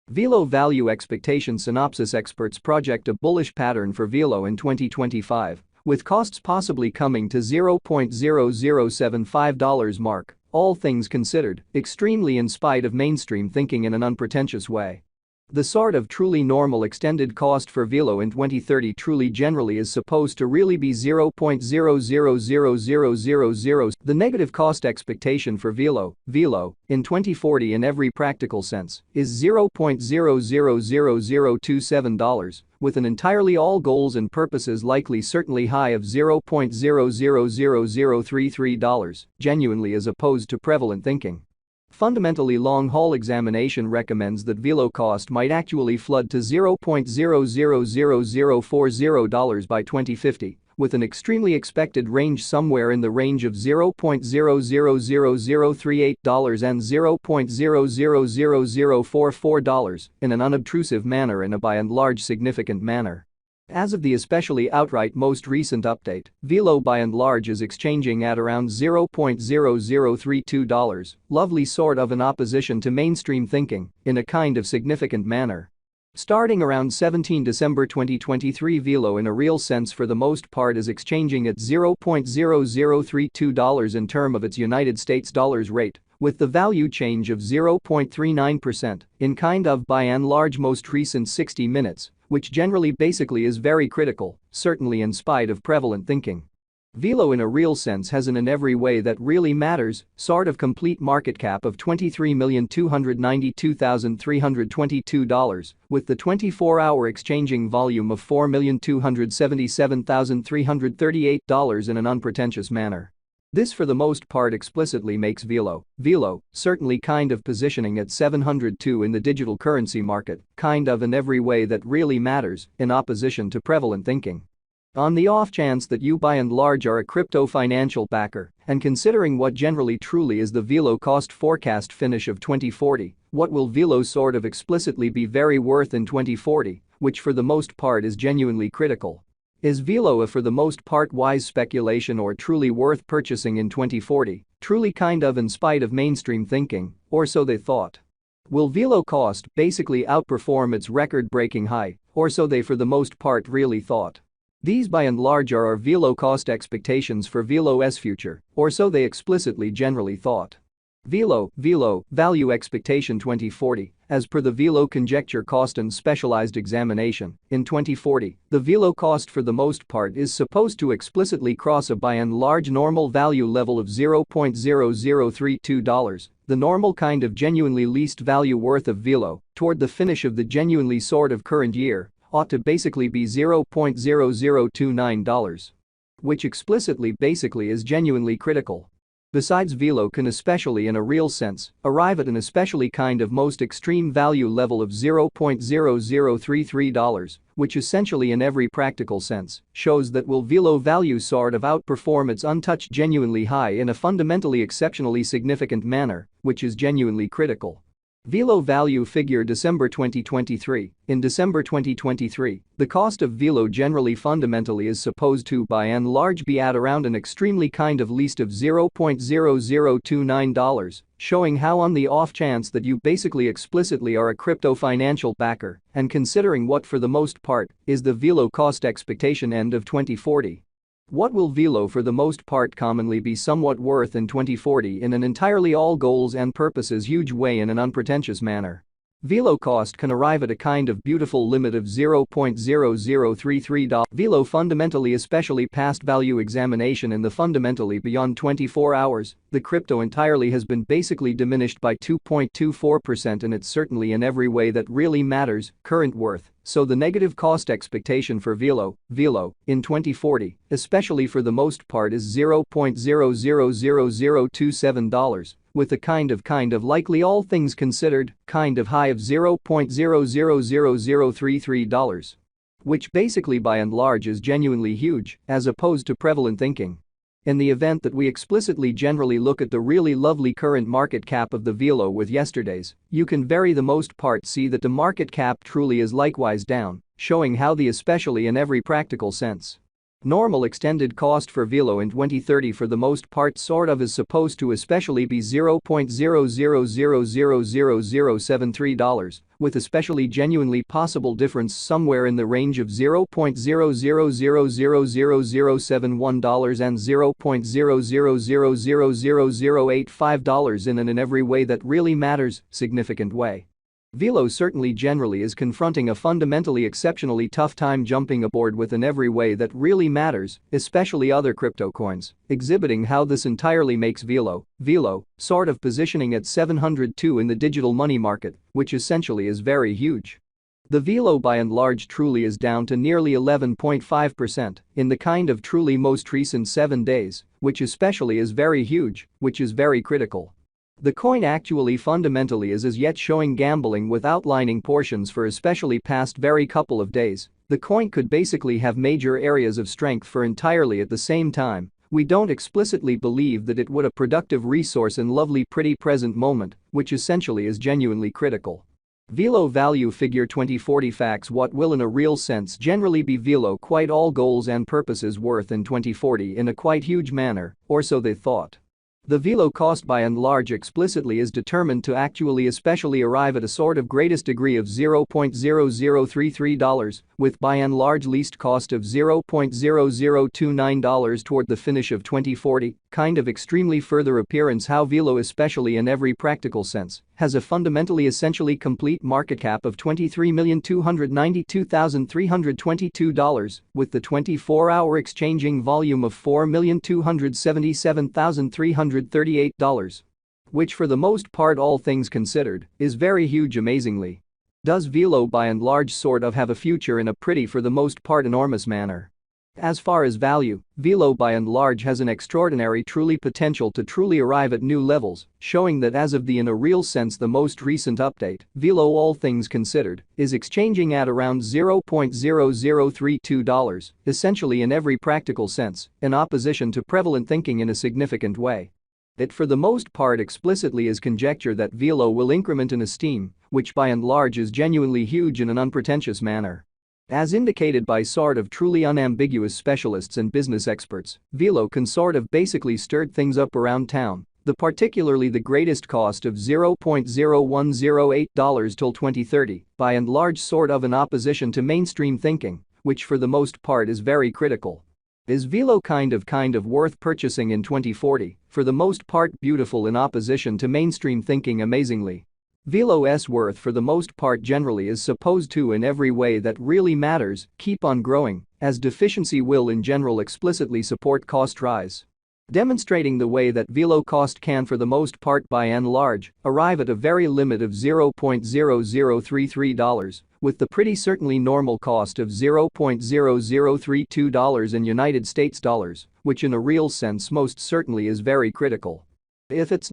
Velo value expectation synopsis. Experts project a bullish pattern for Velo in 2025, with costs possibly coming to $0.0075 mark, all things considered, extremely in spite of mainstream thinking in an unpretentious way. The sort of truly normal extended cost for Velo in 2030 truly generally is supposed to really be $0.000000. The negative cost expectation for Velo in 2040 in every practical sense is $0.000027, with an entirely all goals and purposes likely certainly high of $0.000033, genuinely as opposed to prevalent thinking. Fundamentally, long-haul examination recommends that Velo cost might actually flood to $0.000040 by 2050, with an extremely expected range somewhere in the range of $0.000038 and $0.000044 in an unobtrusive manner and a by and large significant manner. As of the especially outright most recent update, Velo by and large is exchanging at around $0.0032, lovely sort of in opposition to mainstream thinking, in a kind of significant manner. Starting around 17 December 2023, Velo in a real sense for the most part is exchanging at $0.0032 in term of its United States dollars rate, with the value change of 0.39% in kind of by and large most recent 60 minutes, which generally basically is very critical, certainly in spite of prevalent thinking. Velo in a real sense has an in every way that really matters sort of complete market cap of $23,292,322, with the 24-hour exchanging volume of $4,277,338 in an unpretentious manner. This for the most part explicitly makes Velo certainly kind of positioning at 702 in the digital currency market, kind of in every way that really matters, in opposition to prevalent thinking. On the off chance that you by and large are a crypto financial backer, and considering what generally truly is the Velo cost forecast finish of 2040, what will Velo sort of explicitly be very worth in 2040, which for the most part is genuinely critical. Is Velo a for the most part wise speculation or truly worth purchasing in 2040, truly kind of in spite of mainstream thinking, or so they thought? Will Velo cost basically outperform its record-breaking high, or so they for the most part really thought? These by and large are our Velo cost expectations for Velo's future, or so they explicitly generally thought. Velo value expectation 2040, as per the Velo conjecture cost and specialized examination, in 2040, the Velo cost for the most part is supposed to explicitly cross a by and large normal value level of $0.0032, the normal kind of genuinely least value worth of Velo, toward the finish of the genuinely sort of current year, ought to basically be $0.0029, which explicitly basically is genuinely critical. Besides, Velo can especially in a real sense arrive at an especially kind of most extreme value level of $0.0033, which essentially in every practical sense shows that will Velo value sort of outperform its untouched genuinely high in a fundamentally exceptionally significant manner, which is genuinely critical. Velo value figure December 2023. In December 2023, the cost of Velo generally fundamentally is supposed to by and large be at around an extremely kind of least of $0.0029, showing how on the off chance that you basically explicitly are a crypto financial backer and considering what for the most part is the Velo cost expectation end of 2040. What will Velo for the most part commonly be somewhat worth in 2040 in an entirely all goals and purposes huge way in an unpretentious manner? Velo cost can arrive at a kind of beautiful limit of $0.0033. Velo fundamentally especially past value examination in the fundamentally beyond 24 hours, the crypto entirely has been basically diminished by 2.24% and it's certainly in every way that really matters, current worth. So the negative cost expectation for Velo in 2040, especially for the most part is $0.000027, with a kind of likely all things considered, kind of high of $0.000033, which basically by and large is genuinely huge, as opposed to prevalent thinking. In the event that we explicitly generally look at the really lovely current market cap of the Velo with yesterday's, you can very the most part see that the market cap truly is likewise down, showing how the especially in every practical sense normal extended cost for Velo in 2030 for the most part sort of is supposed to especially be $0.00000073, with especially genuinely possible difference somewhere in the range of $0.00000071 and $0.00000085 in every way that really matters, significant way. Velo certainly generally is confronting a fundamentally exceptionally tough time jumping aboard with in every way that really matters, especially other crypto coins, exhibiting how this entirely makes Velo sort of positioning at 702 in the digital money market, which essentially is very huge. The Velo by and large truly is down to nearly 11.5% in the kind of truly most recent 7 days, which especially is very huge, which is very critical. The coin actually fundamentally is as yet showing gambling with outlining portions for especially past very couple of days. The coin could basically have major areas of strength for entirely at the same time. We don't explicitly believe that it would a productive resource in lovely pretty present moment, which essentially is genuinely critical. Velo value figure 2040 facts. What will in a real sense generally be Velo quite all goals and purposes worth in 2040 in a quite huge manner, or so they thought. The Velo cost by and large explicitly is determined to actually especially arrive at a sort of greatest degree of $0.0033, with by and large least cost of $0.0029 toward the finish of 2040, kind of extremely further appearance how Velo especially in every practical sense has a fundamentally essentially complete market cap of $23,292,322 with the 24-hour exchanging volume of $4,277,338, which for the most part all things considered is very huge amazingly. Does Velo by and large sort of have a future in a pretty for the most part enormous manner? As far as value, Velo by and large has an extraordinary truly potential to truly arrive at new levels, showing that as of the in a real sense the most recent update, Velo all things considered, is exchanging at around $0.0032, essentially in every practical sense, in opposition to prevalent thinking in a significant way. It for the most part explicitly is conjecture that Velo will increment in esteem, which by and large is genuinely huge in an unpretentious manner. As indicated by sort of truly unambiguous specialists and business experts, Velo can sort of basically stirred things up around town, particularly the greatest cost of $0.0108 till 2030, by and large sort of in opposition to mainstream thinking, which for the most part is very critical. Is Velo kind of worth purchasing in 2040, for the most part beautiful in opposition to mainstream thinking amazingly? Velo's worth for the most part generally is supposed to in every way that really matters keep on growing, as deficiency will in general explicitly support cost rise. Demonstrating the way that Velo cost can for the most part by and large arrive at a very limit of $0.0033, with the pretty certainly normal cost of $0.0032 in United States dollars, which in a real sense most certainly is very critical. If it's